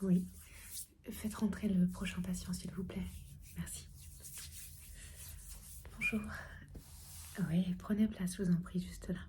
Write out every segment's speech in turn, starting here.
Oui. Faites rentrer le prochain patient, s'il vous plaît. Merci. Bonjour. Oui, prenez place, je vous en prie, juste là.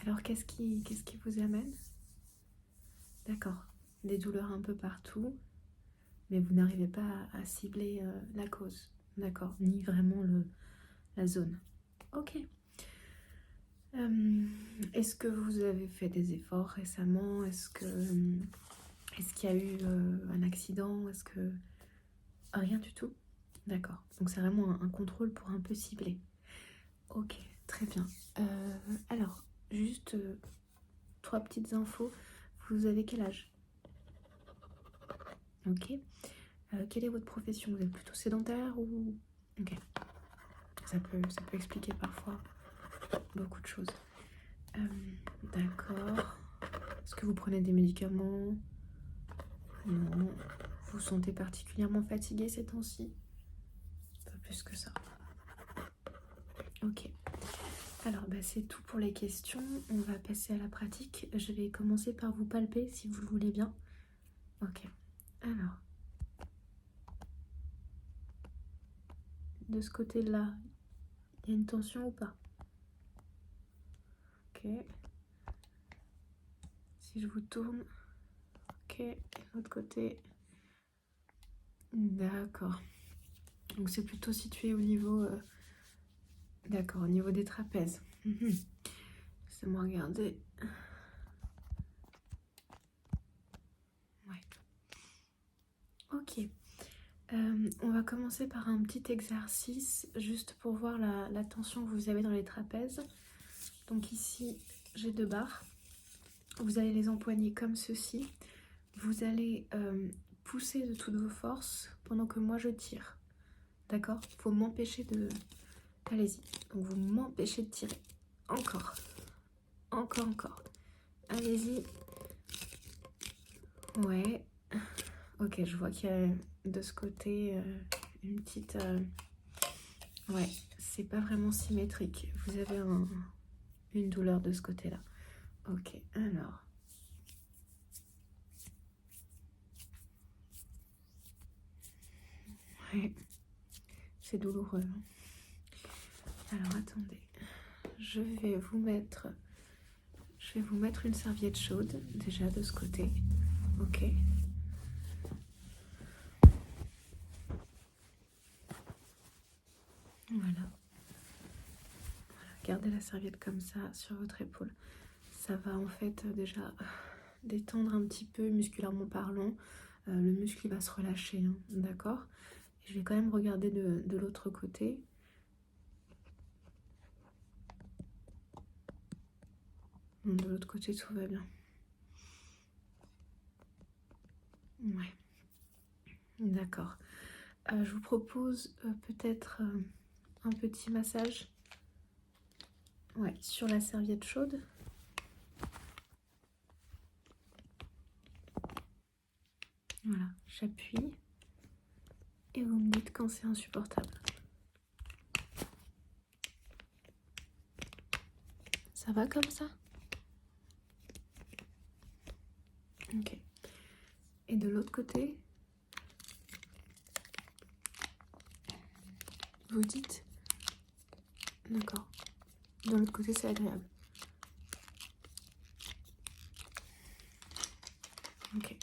Alors, qu'est-ce qui vous amène? D'accord. Des douleurs un peu partout, mais vous n'arrivez pas à cibler la cause. D'accord. Ni vraiment la zone. Ok. Est-ce que vous avez fait des efforts récemment? Est-ce qu'il y a eu un accident? Est-ce que... Rien du tout? D'accord. Donc c'est vraiment un contrôle pour un peu cibler. Ok, très bien. Alors, juste 3 petites infos. Vous avez quel âge? Ok. Quelle est votre profession? Vous êtes plutôt sédentaire ou... Ok. Ça peut expliquer parfois beaucoup de choses. D'accord. Est-ce que vous prenez des médicaments? Non. Vous vous sentez particulièrement fatigué ces temps-ci? Pas plus que ça. Ok. Alors, c'est tout pour les questions. On va passer à la pratique. Je vais commencer par vous palper, si vous le voulez bien. Ok. Alors, de ce côté-là, il y a une tension ou pas? Ok. Si je vous tourne. Ok. Et l'autre côté. D'accord. Donc, c'est plutôt situé au niveau... D'accord, au niveau des trapèzes. Laissez-moi regarder. Ouais. Ok. On va commencer par un petit exercice juste pour voir la tension que vous avez dans les trapèzes. Donc ici, j'ai 2 barres. Vous allez les empoigner comme ceci. Vous allez pousser de toutes vos forces pendant que moi je tire. D'accord? Il faut m'empêcher de... Allez-y. Donc vous m'empêchez de tirer. Encore. Encore, encore. Allez-y. Ouais. Ok, je vois qu'il y a de ce côté une petite... Ouais, c'est pas vraiment symétrique. Vous avez une douleur de ce côté-là. Ok, alors... Ouais, c'est douloureux. Alors, attendez. Je vais vous mettre une serviette chaude, déjà, de ce côté. Ok. Voilà. Gardez la serviette comme ça sur votre épaule. Ça va en fait déjà détendre un petit peu musculairement parlant. Le muscle il va se relâcher, hein, d'accord? Je vais quand même regarder de l'autre côté. De l'autre côté tout va bien. Ouais. D'accord. Je vous propose peut-être un petit massage. Ouais, sur la serviette chaude. Voilà, j'appuie. Et vous me dites quand c'est insupportable. Ça va comme ça? Ok. Et de l'autre côté, vous dites? D'accord. De l'autre côté, c'est agréable. Ok.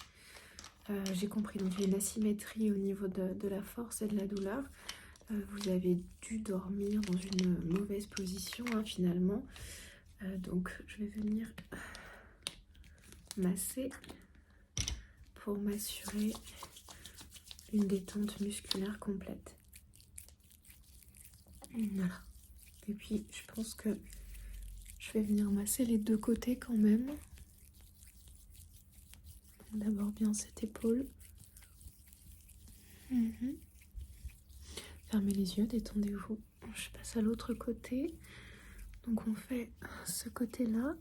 J'ai compris. Donc, il y a une asymétrie au niveau de la force et de la douleur. Vous avez dû dormir dans une mauvaise position, hein, finalement. Donc, je vais venir masser pour m'assurer une détente musculaire complète. Voilà. Et puis, je pense que je vais venir masser les 2 côtés quand même. D'abord bien cette épaule. Fermez les yeux, détendez-vous. Je passe à l'autre côté. Donc on fait ce côté-là.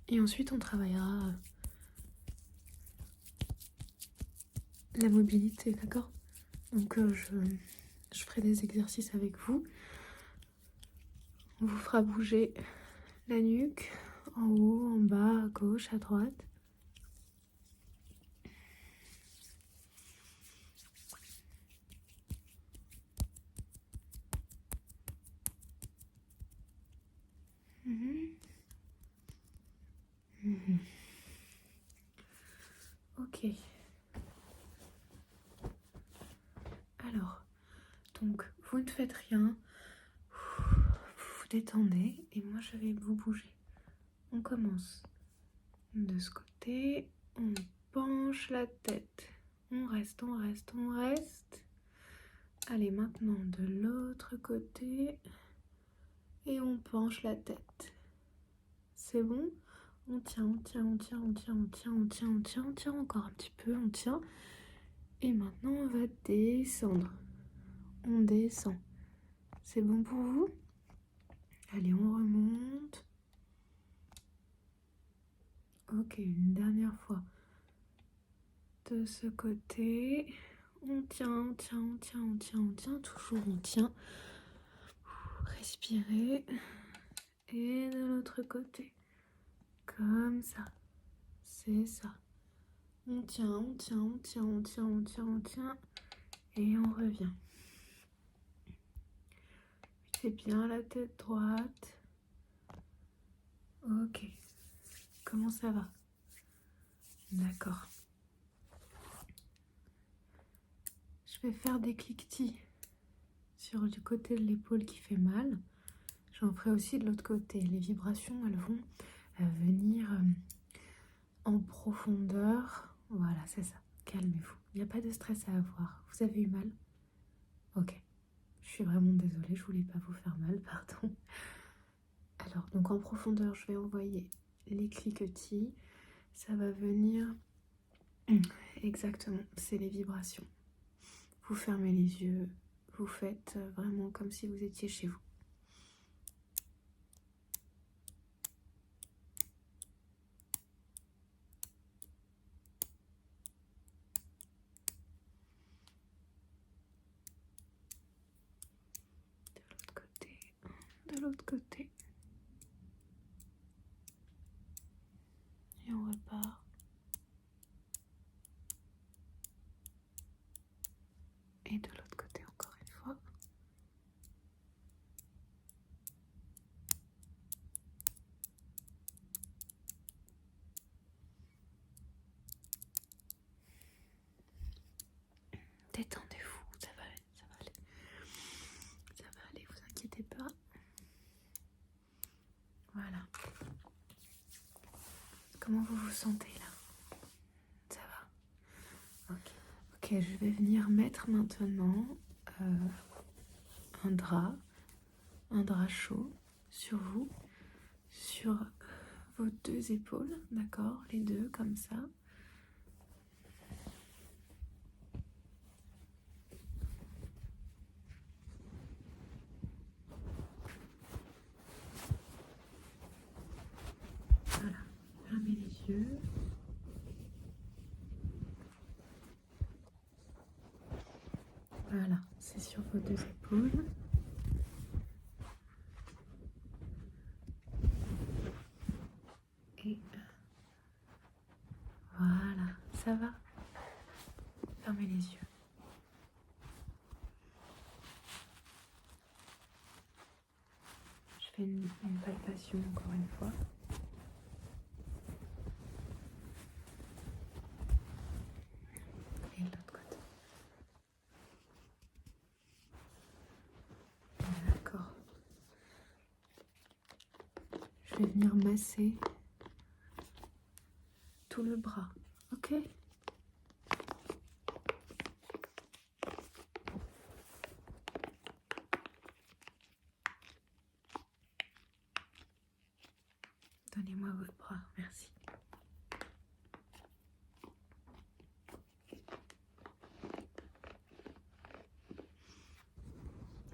Et ensuite on travaillera la mobilité, d'accord? Donc je ferai des exercices avec vous. On vous fera bouger la nuque, En haut, en bas, à gauche, à droite. Mhm. Mhm. Ok. Alors, donc, vous ne faites rien. Vous vous détendez et moi, je vais vous bouger. On commence de ce côté. On penche la tête. On reste, on reste, on reste. Allez, maintenant de l'autre côté. Et on penche la tête. C'est bon? On tient, on tient, on tient, on tient, on tient, on tient, on tient, on tient encore un petit peu, on tient. Et maintenant, on va descendre. On descend. C'est bon pour vous? Allez, on remonte. Ok, une dernière fois. De ce côté. On tient, on tient, on tient, on tient, on tient. Toujours, on tient. Respirez. Et de l'autre côté. Comme ça. C'est ça. On tient, on tient, on tient, on tient, on tient, on tient. Et on revient. C'est bien la tête droite. Ok. Comment ça va? D'accord. Je vais faire des cliquetis sur du côté de l'épaule qui fait mal. J'en ferai aussi de l'autre côté. Les vibrations, elles vont venir en profondeur. Voilà, c'est ça. Calmez-vous. Il n'y a pas de stress à avoir. Vous avez eu mal? Ok. Je suis vraiment désolée, je voulais pas vous faire mal, pardon. Alors, donc en profondeur, je vais envoyer les cliquetis. Ça va venir... Exactement, c'est les vibrations. Vous fermez les yeux, vous faites vraiment comme si vous étiez chez vous. De l'autre côté. Et on repart. Et de l'autre côté encore une fois. Détendez-vous, ça va aller, ça va aller. Ça va aller, vous inquiétez pas. Voilà. Comment vous vous sentez là? Ça va? Ok. Ok, je vais venir mettre maintenant un drap chaud sur vous, sur vos deux épaules, d'accord? Les deux comme ça. Voilà, fermez les yeux. Voilà, c'est sur vos deux épaules. Et voilà, ça va? Fermez les yeux. Je fais une palpation encore une fois. Et de l'autre côté. D'accord. Je vais venir masser tout le bras, ok? Donnez-moi votre bras, merci.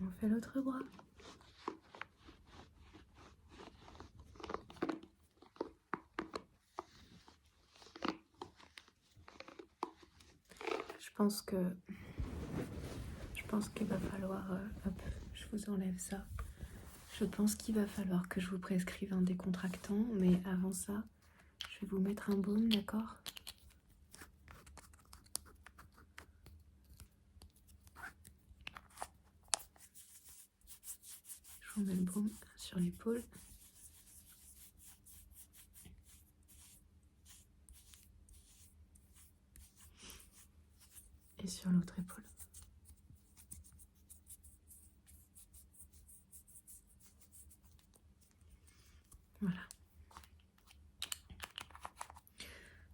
On fait l'autre bras. Je pense qu'il va falloir... hop, je vous enlève ça. Je pense qu'il va falloir que je vous prescrive un décontractant, mais avant ça, je vais vous mettre un baume, d'accord? Je vous mets le baume sur l'épaule. Et sur l'autre épaule. Voilà.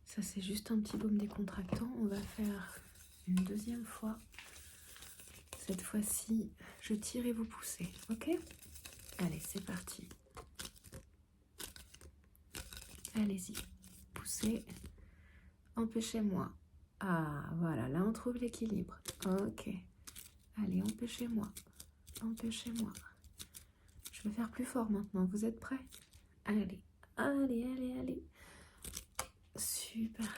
Ça, c'est juste un petit baume décontractant. On va faire une deuxième fois. Cette fois-ci, je tire et vous poussez. Ok? Allez, c'est parti. Allez-y. Poussez. Empêchez-moi. Ah, voilà. Là, on trouve l'équilibre. Ok. Allez, empêchez-moi. Empêchez-moi. Je vais faire plus fort maintenant. Vous êtes prêts? Allez. Allez, allez, allez. Super.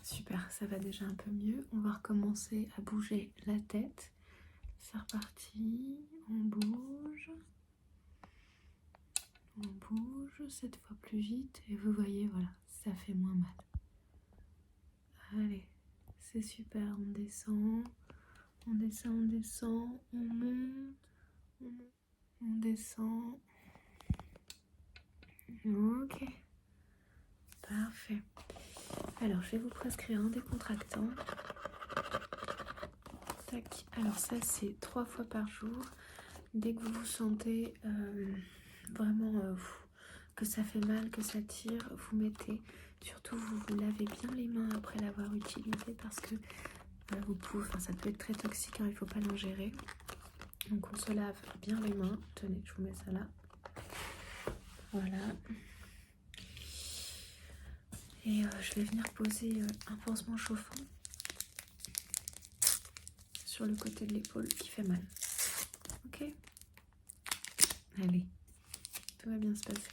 Super, ça va déjà un peu mieux. On va recommencer à bouger la tête. C'est reparti. On bouge. On bouge cette fois plus vite. Et vous voyez, voilà, ça fait moins mal. Allez, c'est super. On descend. On descend, on descend. On monte. On monte. On descend. Ok. Parfait. Alors, je vais vous prescrire un décontractant. Tac. Alors ça, c'est 3 fois par jour. Dès que vous vous sentez vraiment que ça fait mal, que ça tire, vous mettez. Surtout, vous lavez bien les mains après l'avoir utilisé parce que vous pouvez, ça peut être très toxique, hein, il ne faut pas l'ingérer. Donc on se lave bien les mains. Tenez, je vous mets ça là. Voilà. Et je vais venir poser un pansement chauffant sur le côté de l'épaule qui fait mal. Ok? Allez, tout va bien se passer.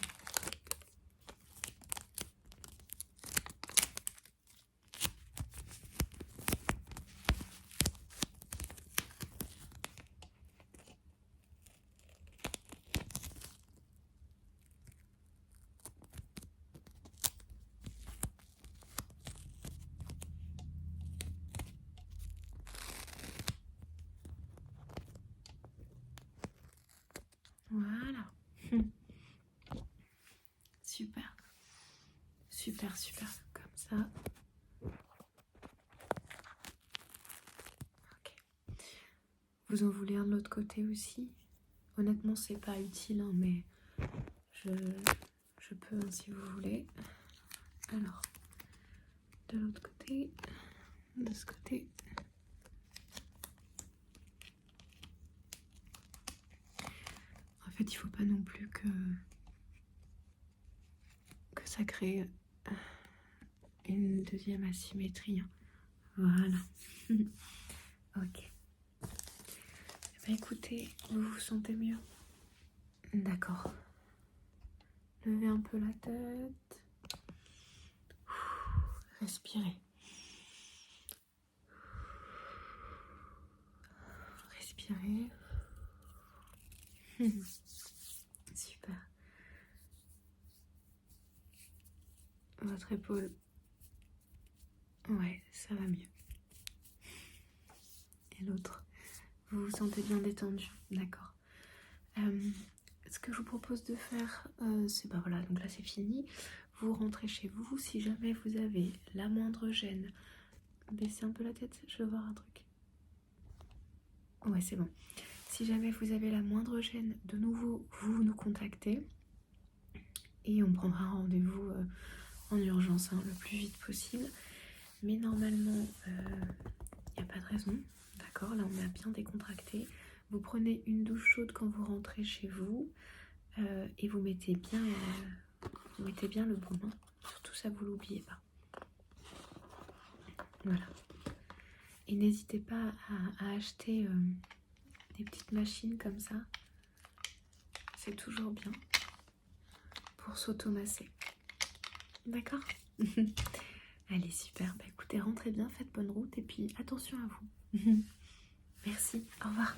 Voilà. Super. Super, super. Comme ça. Ok. Vous en voulez un de l'autre côté aussi? Honnêtement, c'est pas utile, hein, mais je peux hein, si vous voulez. Alors, de l'autre côté, de ce côté. En fait, il faut pas non plus que ça crée une deuxième asymétrie. Voilà. Ok. Bah écoutez, vous vous sentez mieux? D'accord. Levez un peu la tête. Respirez. Respirez. Super. Votre épaule. Ouais, ça va mieux. Et l'autre. Vous vous sentez bien détendu. D'accord. Ce que je vous propose de faire, c'est bah voilà, donc là c'est fini. Vous rentrez chez vous. Si jamais vous avez la moindre gêne, baissez un peu la tête, je veux voir un truc. Ouais, c'est bon. Si jamais vous avez la moindre gêne, de nouveau, vous nous contactez et on prendra un rendez-vous en urgence le plus vite possible. Mais normalement, il n'y a pas de raison. D'accord, là on a bien décontracté. Vous prenez une douche chaude quand vous rentrez chez vous et vous mettez bien le baume. Hein. Surtout ça, vous l'oubliez pas. Voilà. Et n'hésitez pas à acheter des petites machines comme ça. C'est toujours bien pour s'automasser. D'accord? Allez, super. Bah écoutez, rentrez bien, faites bonne route et puis attention à vous. Merci, au revoir.